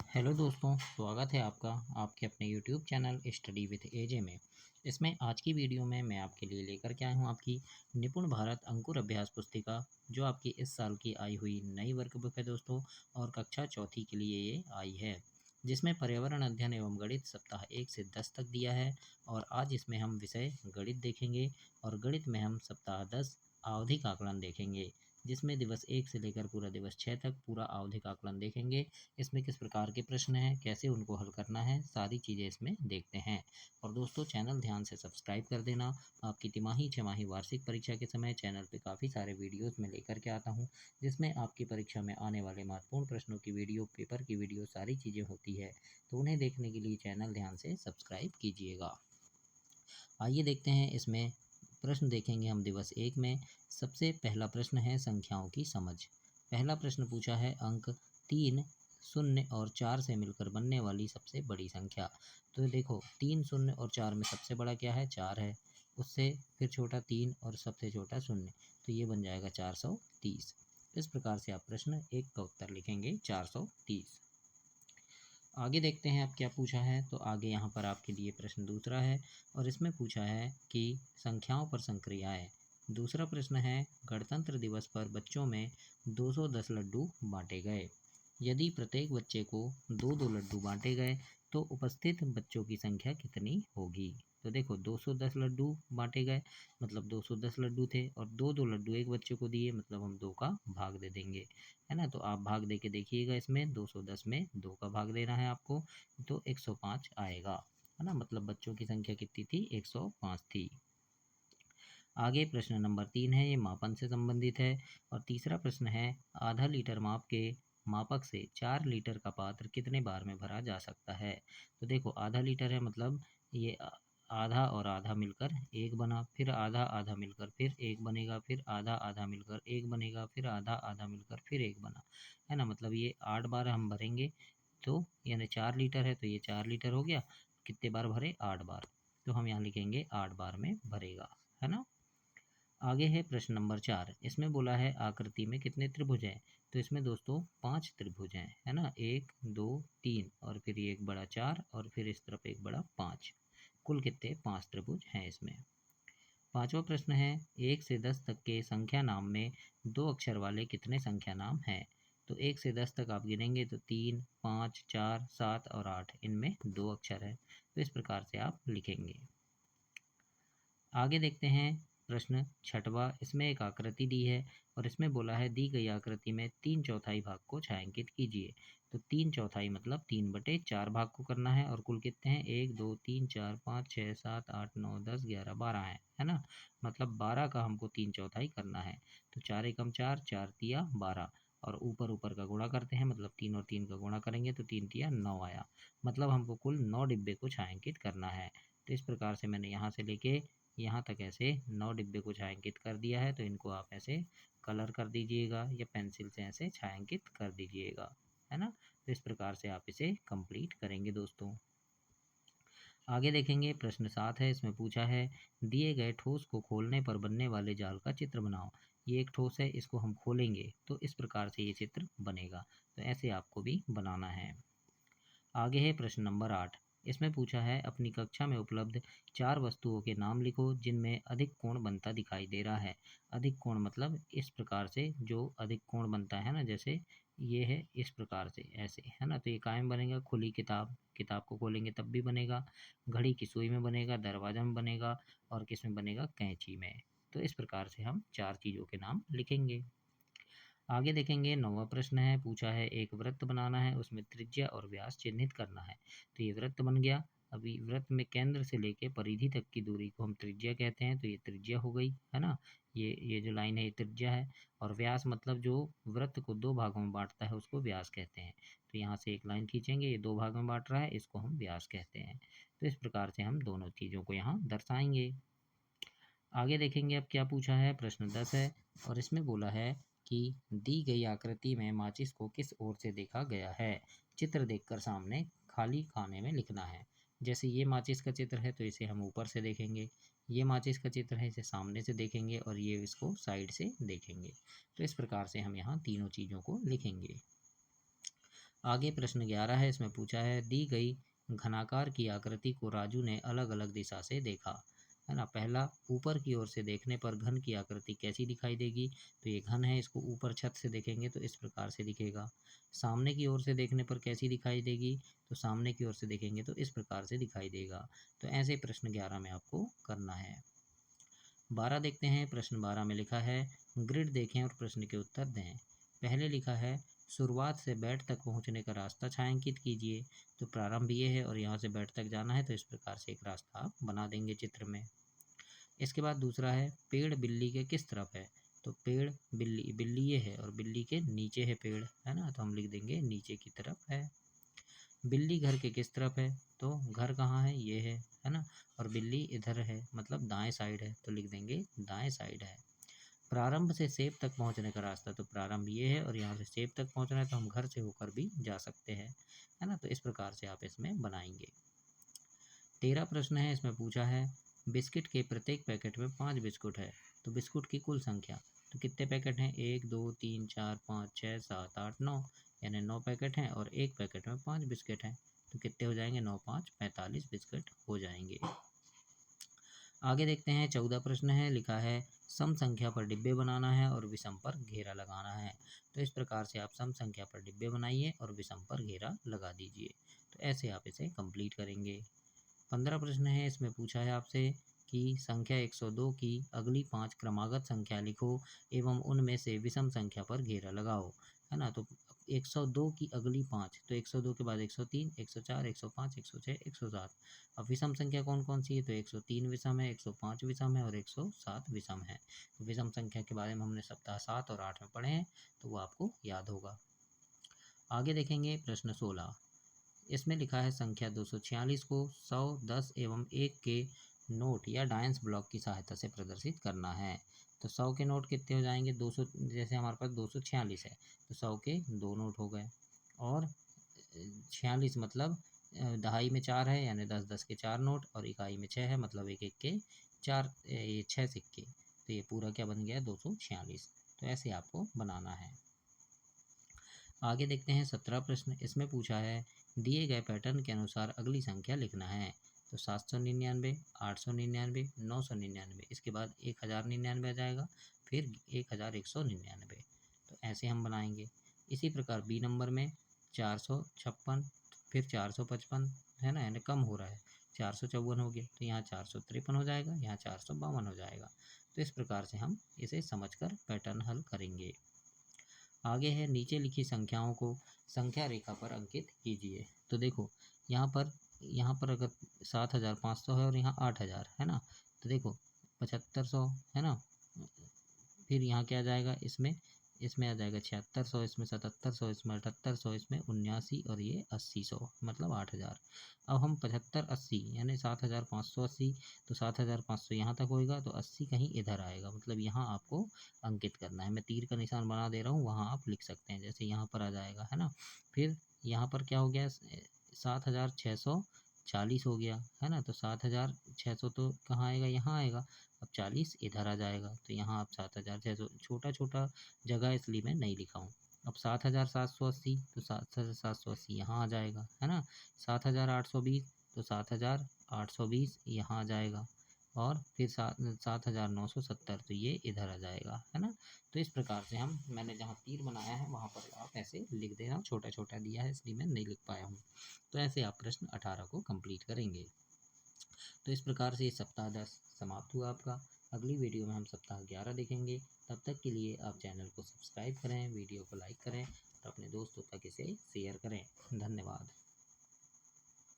Hello दोस्तों, स्वागत है आपका आपके अपने यूट्यूब चैनल स्टडी विद एजे में। इसमें आज की वीडियो में मैं आपके लिए लेकर के आया हूँ आपकी निपुण भारत अंकुर अभ्यास पुस्तिका, जो आपकी इस साल की आई हुई नई वर्कबुक है दोस्तों। और कक्षा चौथी के लिए ये आई है, जिसमें पर्यावरण अध्ययन एवं गणित सप्ताह 1 से 10 तक दिया है। और आज इसमें हम विषय गणित देखेंगे और गणित में हम सप्ताह 10 आवधिक आकलन देखेंगे, जिसमें दिवस 1 से लेकर पूरा दिवस 6 तक पूरा आवधिक आकलन देखेंगे। इसमें किस प्रकार के प्रश्न हैं, कैसे उनको हल करना है, सारी चीज़ें इसमें देखते हैं। और दोस्तों, चैनल ध्यान से सब्सक्राइब कर देना। आपकी तिमाही, छमाही, वार्षिक परीक्षा के समय चैनल पे काफ़ी सारे वीडियोस में लेकर के आता हूँ, जिसमें आपकी परीक्षा में आने वाले महत्वपूर्ण प्रश्नों की वीडियो, पेपर की वीडियो, सारी चीज़ें होती है। तो उन्हें देखने के लिए चैनल ध्यान से सब्सक्राइब कीजिएगा। आइए देखते हैं, इसमें प्रश्न देखेंगे हम दिवस 1 में। सबसे पहला प्रश्न है संख्याओं की समझ। पहला प्रश्न पूछा है अंक 3, 0 और 4 से मिलकर बनने वाली सबसे बड़ी संख्या। तो देखो, 3, 0 और 4 में सबसे बड़ा क्या है? 4 है। उससे फिर छोटा 3 और सबसे छोटा 0, तो ये बन जाएगा 430। इस प्रकार से आप प्रश्न 1 का उत्तर लिखेंगे 430। आगे देखते हैं अब क्या पूछा है। तो आगे यहाँ पर आपके लिए प्रश्न दूसरा है, और इसमें पूछा है कि संख्याओं पर संक्रियाएं। दूसरा प्रश्न है, गणतंत्र दिवस पर बच्चों में 210 लड्डू बांटे गए। यदि प्रत्येक बच्चे को दो दो लड्डू बांटे गए तो उपस्थित बच्चों की संख्या कितनी होगी? तो देखो, 210 लड्डू बांटे गए मतलब 210 लड्डू थे, और दो दो लड्डू एक बच्चे को दिए मतलब हम 2 का भाग दे देंगे, है ना। तो आप भाग दे के देखिएगा, इसमें 210 में 2 का भाग देना है आपको, तो 105 आएगा, है ना। मतलब बच्चों की संख्या कितनी थी? 105 थी। आगे प्रश्न नंबर 3 है, ये मापन से संबंधित है। और तीसरा प्रश्न है, आधा लीटर माप के मापक से 4 लीटर का पात्र कितने बार में भरा जा सकता है? तो देखो, आधा लीटर है मतलब ये आधा और आधा मिलकर एक बना, फिर आधा आधा मिलकर फिर एक बनेगा, फिर आधा आधा मिलकर एक बनेगा, फिर आधा आधा मिलकर फिर एक बना, है ना। मतलब ये 8 बार हम भरेंगे, तो यानी 4 लीटर है तो ये 4 लीटर हो गया। कितने बार भरे? 8 बार। तो हम यहाँ लिखेंगे 8 बार में भरेगा, है ना। आगे है प्रश्न नंबर 4। इसमें बोला है आकृति में कितने त्रिभुज हैं? तो इसमें दोस्तों 5 त्रिभुज हैं, है ना। 1, 2, 3 और फिर ये एक बड़ा 4 और फिर इस तरफ एक बड़ा 5। कुल कितने? 5 त्रिभुज हैं इसमें। पांचवा प्रश्न है, 1 से 10 तक के संख्या नाम में 2 अक्षर वाले कितने संख्या नाम हैं? तो 1 से 10 तक आप गिनेंगे तो 3, 5, 4, 7 और 8, इनमें 2 अक्षर है। तो इस प्रकार से आप लिखेंगे। आगे देखते हैं प्रश्न छठवां। इसमें एक आकृति दी है और इसमें बोला है दी गई आकृति में 3/4 भाग को छायांकित कीजिए। तो 3/4 मतलब 3/4 भाग को करना है, और कुल कितने हैं? 1, 2, 3, 4, 5, 6, 7, 8, 9, 10, 11, 12 है ना। मतलब 12 का हमको 3/4 करना है। तो 4 एकम 4, 4 तिया 12, और ऊपर ऊपर का गुणा करते हैं, मतलब 3 और 3 का गुणा करेंगे तो 3 तिया 9 आया। मतलब हमको कुल 9 डिब्बे को छायांकित करना है। तो इस प्रकार से मैंने यहाँ से लेके यहाँ तक ऐसे 9 डिब्बे को छायांकित कर दिया है। तो इनको आप ऐसे कलर कर दीजिएगा या पेंसिल से ऐसे छायांकित कर दीजिएगा, है ना। तो इस प्रकार से आप इसे कंप्लीट करेंगे दोस्तों। आगे देखेंगे प्रश्न 7 है। इसमें पूछा है दिए गए ठोस को खोलने पर बनने वाले जाल का चित्र बनाओ। ये एक ठोस है, इसको हम खोलेंगे तो इस प्रकार से ये चित्र बनेगा। तो ऐसे आपको भी बनाना है। आगे है प्रश्न नंबर 8। इसमें पूछा है अपनी कक्षा में उपलब्ध 4 वस्तुओं के नाम लिखो जिनमें अधिक कोण बनता दिखाई दे रहा है। अधिक कोण मतलब इस प्रकार से जो अधिक कोण बनता है ना, जैसे ये है इस प्रकार से ऐसे, है ना। तो ये कायम बनेगा। खुली किताब, किताब को खोलेंगे तब भी बनेगा। घड़ी की सुई में बनेगा, दरवाजा में बनेगा, और किस में बनेगा? कैंची में। तो इस प्रकार से हम 4 चीज़ों के नाम लिखेंगे। आगे देखेंगे 9वां प्रश्न है। पूछा है एक वृत्त बनाना है, उसमें त्रिज्या और व्यास चिन्हित करना है। तो ये वृत्त बन गया। अभी वृत्त में केंद्र से लेके परिधि तक की दूरी को हम त्रिज्या कहते हैं, तो ये त्रिज्या हो गई, है ना। ये जो लाइन है ये त्रिज्या है। और व्यास मतलब जो वृत्त को 2 भागों में बांटता है उसको व्यास कहते हैं। तो यहाँ से एक लाइन खींचेंगे, ये 2 भाग में बांट रहा है, इसको हम व्यास कहते हैं। तो इस प्रकार से हम दोनों चीज़ों को यहाँ दर्शाएंगे। आगे देखेंगे अब क्या पूछा है। प्रश्न 10 है और इसमें बोला है कि दी गई आकृति में माचिस को किस ओर से देखा गया है? चित्र देखकर सामने खाली खाने में लिखना है। जैसे ये माचिस का चित्र है तो इसे हम ऊपर से देखेंगे, ये माचिस का चित्र है इसे सामने से देखेंगे, और ये इसको साइड से देखेंगे। तो इस प्रकार से हम यहाँ तीनों चीज़ों को लिखेंगे। आगे प्रश्न 11 है, इसमें पूछा है दी गई घनाकार की आकृति को राजू ने अलग अलग दिशा से देखा, है ना। पहला, ऊपर की ओर से देखने पर घन की आकृति कैसी दिखाई देगी, तो ये घन है, इसको ऊपर छत से देखेंगे तो इस प्रकार से दिखेगा। सामने की ओर से देखने पर कैसी दिखाई देगी, तो सामने की ओर से देखेंगे तो इस प्रकार से दिखाई देगा। तो ऐसे प्रश्न 11 में आपको करना है। 12 देखते हैं, प्रश्न 12 में लिखा है ग्रिड देखें और प्रश्न के उत्तर दें। पहले लिखा है शुरुआत से बेड तक पहुंचने का रास्ता छायांकित कीजिए। तो प्रारंभ ये है और यहाँ से बेड तक जाना है, तो इस प्रकार से एक रास्ता आप बना देंगे चित्र में। इसके बाद दूसरा है पेड़ बिल्ली के किस तरफ है, तो पेड़ बिल्ली बिल्ली ये है और बिल्ली के नीचे है पेड़, है ना, तो हम लिख देंगे नीचे की तरफ है। बिल्ली घर के किस तरफ है, तो घर कहाँ है, ये है ना, और बिल्ली इधर है मतलब दाएं साइड है, तो लिख देंगे दाएं साइड है। प्रारंभ से सेब तक पहुंचने का रास्ता, तो प्रारंभ ये है और यहाँ से सेब तक पहुंचना है, तो हम घर से होकर भी जा सकते हैं, है ना। तो इस प्रकार से आप इसमें बनाएंगे। 13 प्रश्न है, इसमें पूछा है बिस्किट के प्रत्येक पैकेट में 5 बिस्कुट है, तो बिस्कुट की कुल संख्या, तो कितने पैकेट हैं, 1 2 3 4 5 6 7 8 9, यानी 9 पैकेट हैं और एक पैकेट में 5 बिस्किट हैं, तो कितने हो जाएंगे, 9 5 45 बिस्किट हो जाएंगे। आगे देखते हैं, 14 प्रश्न है, लिखा है सम संख्या पर डिब्बे बनाना है और विषम पर घेरा लगाना है। तो इस प्रकार से आप सम संख्या पर डिब्बे बनाइए और विषम पर घेरा लगा दीजिए। तो ऐसे आप इसे कंप्लीट करेंगे। 15 प्रश्न है, इसमें पूछा है आपसे कि संख्या 102 की अगली 5 क्रमागत संख्या लिखो एवं उनमें से विषम संख्या पर घेरा लगाओ, है ना। तो 102 की अगली 5, तो 102 के बाद 103, 104, 105, 106, 107। अब विषम संख्या कौन कौन सी है, तो 103 विषम है, 105 विषम है और 107 विषम है। तो विषम संख्या के बारे में हमने सप्ताह 7 और 8 में पढ़े हैं, तो वो आपको याद होगा। आगे देखेंगे प्रश्न 16, इसमें लिखा है संख्या 246 को 100, 10 एवं 1 के नोट या डायंस ब्लॉक की सहायता से प्रदर्शित करना है। तो 100 के नोट कितने हो जाएंगे, 200, जैसे हमारे पास 246 है तो 100 के 2 नोट हो गए, और 46 मतलब दहाई में 4 है यानी 10 10 के 4 नोट, और इकाई में 6 है मतलब एक एक के 4, ये 6 सिक्के। तो ये पूरा क्या बन गया, 246। तो ऐसे आपको बनाना है। आगे देखते हैं 17 प्रश्न, इसमें पूछा है दिए गए पैटर्न के अनुसार अगली संख्या लिखना है। तो 799, 899, 999, इसके बाद 1099 आ जाएगा, फिर 1199। तो ऐसे हम बनाएंगे। इसी प्रकार बी नंबर में 456, फिर 455, है ना, यानी कम हो रहा है, 454 हो गया, तो यहाँ 453 हो जाएगा, यहाँ 452 हो जाएगा। तो इस प्रकार से हम इसे समझकर पैटर्न हल करेंगे। आगे है नीचे लिखी संख्याओं को संख्या रेखा पर अंकित कीजिए। तो देखो यहाँ पर अगर 7500 है और यहाँ 8000 है ना, तो देखो 7500 है ना, फिर यहाँ क्या आ जाएगा, इसमें इसमें आ जाएगा 7600, इसमें 7700, इसमें 7800, इसमें 79 और ये 80 मतलब 8000। अब हम 75 80 यानी 7580, तो 7500 यहाँ तक होएगा, तो 80 कहीं इधर आएगा, मतलब यहाँ आपको अंकित करना है। मैं तीर का निशान बना दे रहा हूँ, वहाँ आप लिख सकते हैं, जैसे यहाँ पर आ जाएगा, है ना। फिर यहाँ पर क्या हो गया, 7640 हो गया, है ना। तो 7600 तो कहाँ आएगा, यहाँ आएगा, अब 40 इधर आ जाएगा, तो यहाँ आप 7600, छोटा छोटा जगह इसलिए मैं नहीं लिखा हूँ। अब 7780, तो 7780 यहाँ आ जाएगा, है ना। 7820, तो 7820 यहाँ आ जाएगा, और फिर 7970, तो ये इधर आ जाएगा, है ना। तो इस प्रकार से मैंने जहाँ तीर बनाया है वहाँ पर आप ऐसे लिख देना, छोटा छोटा दिया है इसलिए मैं नहीं लिख पाया हूँ। तो ऐसे आप प्रश्न 18 को कंप्लीट करेंगे। तो इस प्रकार से सप्ताह 10 समाप्त हुआ आपका। अगली वीडियो में हम सप्ताह 11 देखेंगे। तब तक के लिए आप चैनल को सब्सक्राइब करें, वीडियो को लाइक करें और अपने दोस्तों तक इसे शेयर करें। धन्यवाद।